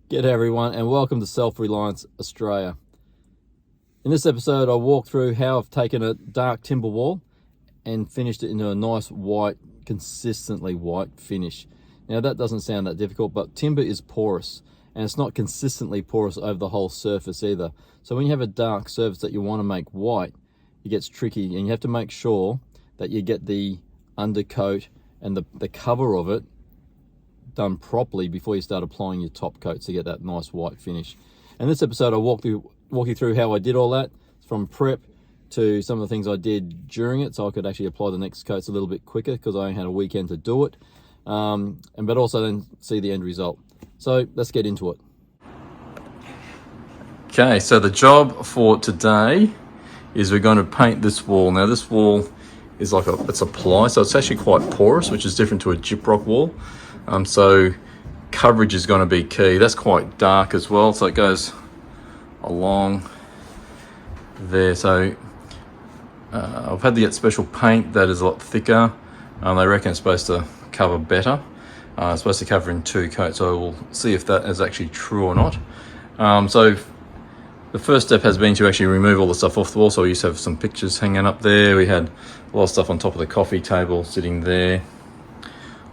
G'day everyone and welcome to Reliance Australia. In this episode I'll walk through how I've taken a dark timber wall and finished it into a nice white, consistently white finish. Now that doesn't sound that difficult, but timber is porous and it's not consistently porous over the whole surface either. So when you have a dark surface that you want to make white, it gets tricky and you have to make sure that you get the undercoat and the cover of it done properly before you start applying your top coats to get that nice white finish. In this episode I'll walk you through how I did all that, from prep to some of the things I did during it, so I could actually apply the next coats a little bit quicker because I only had a weekend to do it, but also then see the end result. So let's get into it. Okay, so the job for today is we're going to paint this wall. Now this wall is it's a ply, so it's actually quite porous, which is different to a gyprock wall. So coverage is going to be key. That's quite dark as well, so it goes along there. So I've had to get special paint that is a lot thicker. They reckon it's supposed to cover better. It's supposed to cover in 2 coats, so we'll see if that is actually true or not. So the first step has been to actually remove all the stuff off the wall. So we used to have some pictures hanging up there. We had a lot of stuff on top of the coffee table sitting there.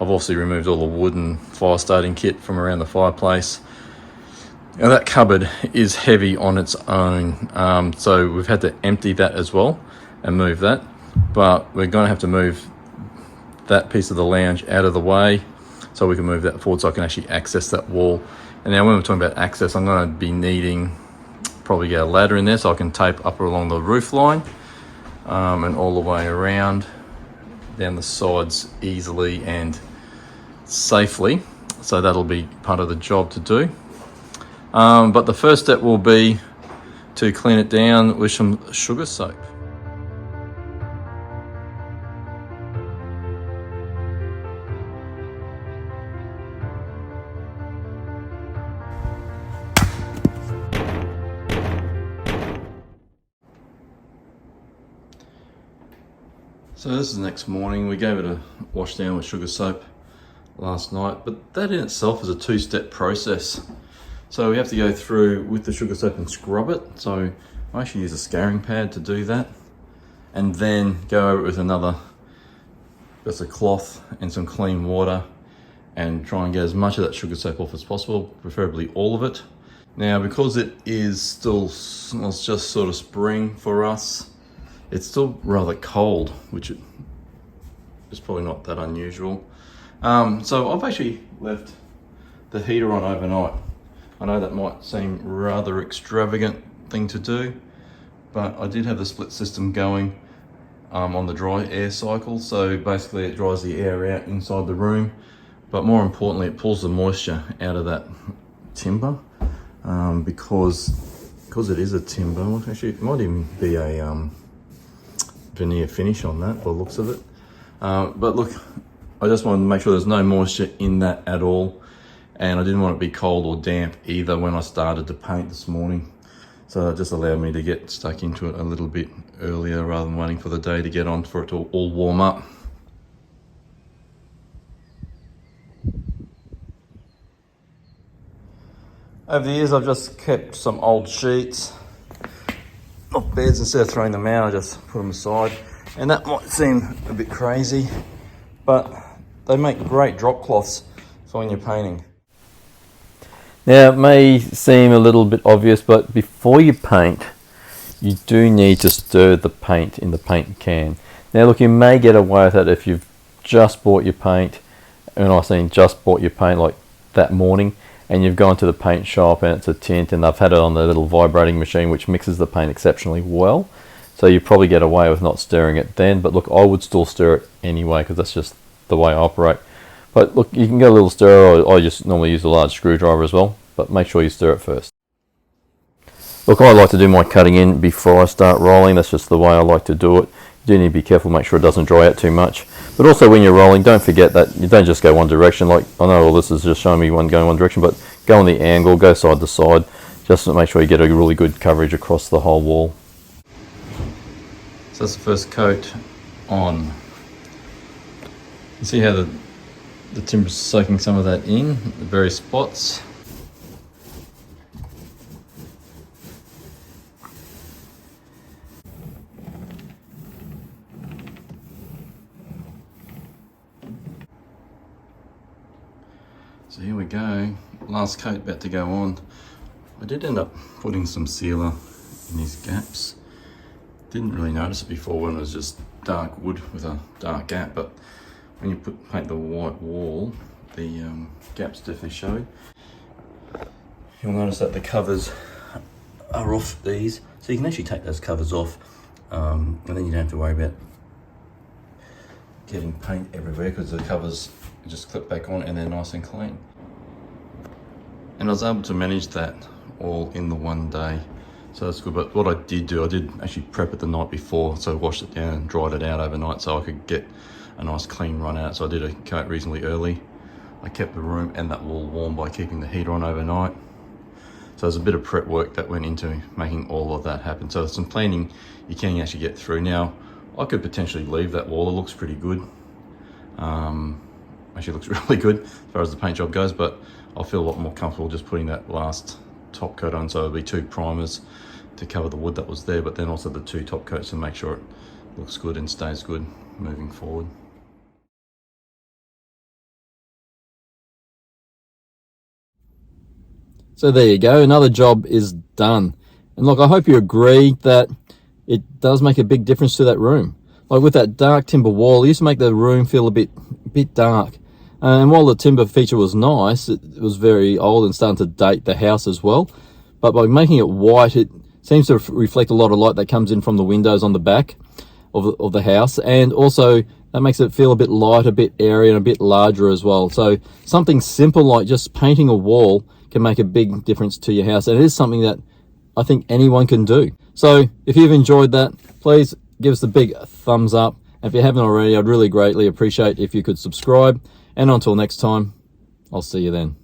I've also removed all the wood and fire starting kit from around the fireplace. Now that cupboard is heavy on its own, so we've had to empty that as well and move that, but we're going to have to move that piece of the lounge out of the way so we can move that forward so I can actually access that wall. And now when we're talking about access, I'm going to be needing probably get a ladder in there so I can tape up along the roof line and all the way around down the sides easily and safely. So that'll be part of the job to do. But the first step will be to clean it down with some sugar soap. So this is the next morning. We gave it a wash down with sugar soap last night, but that in itself is a 2-step process. So we have to go through with the sugar soap and scrub it. So I actually use a scouring pad to do that, and then go over it with just a cloth and some clean water and try and get as much of that sugar soap off as possible, preferably all of it. Now because it is still, well, it's just sort of spring for us, it's still rather cold, which is probably not that unusual. So I've actually left the heater on overnight. I know that might seem rather extravagant thing to do, but I did have the split system going on the dry air cycle. So basically it dries the air out inside the room, but more importantly it pulls the moisture out of that timber, because it is a timber. Well, actually it might even be a veneer finish on that by the looks of it, but look, I just wanted to make sure there's no moisture in that at all, and I didn't want it to be cold or damp either when I started to paint this morning, so that just allowed me to get stuck into it a little bit earlier rather than waiting for the day to get on for it to all warm up. Over the years I've just kept some old sheets off beds. Instead of throwing them out, I just put them aside, and that might seem a bit crazy, but they make great drop cloths for when you're painting. Now it may seem a little bit obvious, but before you paint you do need to stir the paint in the paint can. Now look, you may get away with it if you've just bought your paint, and I mean just bought your paint like that morning, and you've gone to the paint shop and it's a tint and they've had it on the little vibrating machine which mixes the paint exceptionally well, so you probably get away with not stirring it then. But look, I would still stir it anyway because that's just the way I operate. But look, you can get a little stirrer, or I just normally use a large screwdriver as well, but make sure you stir it first. Look, I like to do my cutting in before I start rolling. That's just the way I like to do it. You do need to be careful, make sure it doesn't dry out too much. But also when you're rolling, don't forget that you don't just go one direction. Like, I know all this is just showing me going one direction, but go on the angle, go side to side, just to make sure you get a really good coverage across the whole wall. So that's the first coat on. You see how the timber's soaking some of that in, the various spots. go. Last coat about to go on. I did end up putting some sealer in these gaps. Didn't really notice it before when it was just dark wood with a dark gap, but when you paint the white wall, the gaps definitely show. You'll notice that the covers are off these, so you can actually take those covers off, and then you don't have to worry about getting paint everywhere because the covers just clip back on and they're nice and clean. And I was able to manage that all in the one day, so that's good. But what I did do, I did actually prep it the night before, so I washed it down and dried it out overnight so I could get a nice clean run out. So I did a coat reasonably early. I kept the room and that wall warm by keeping the heater on overnight. So there's a bit of prep work that went into making all of that happen. So some planning you can actually get through. Now, I could potentially leave that wall. It looks pretty good. Actually looks really good as far as the paint job goes, but I'll feel a lot more comfortable just putting that last top coat on. So it'll be 2 primers to cover the wood that was there, but then also the 2 top coats to make sure it looks good and stays good moving forward. So there you go, another job is done. And look, I hope you agree that it does make a big difference to that room. Like with that dark timber wall, it used to make the room feel a bit dark. And while the timber feature was nice, it was very old and starting to date the house as well. But by making it white, it seems to reflect a lot of light that comes in from the windows on the back of the house. And also that makes it feel a bit light, a bit airy and a bit larger as well. So something simple like just painting a wall can make a big difference to your house. And it is something that I think anyone can do. So if you've enjoyed that, please give us a big thumbs up. And if you haven't already, I'd really greatly appreciate if you could subscribe. And until next time, I'll see you then.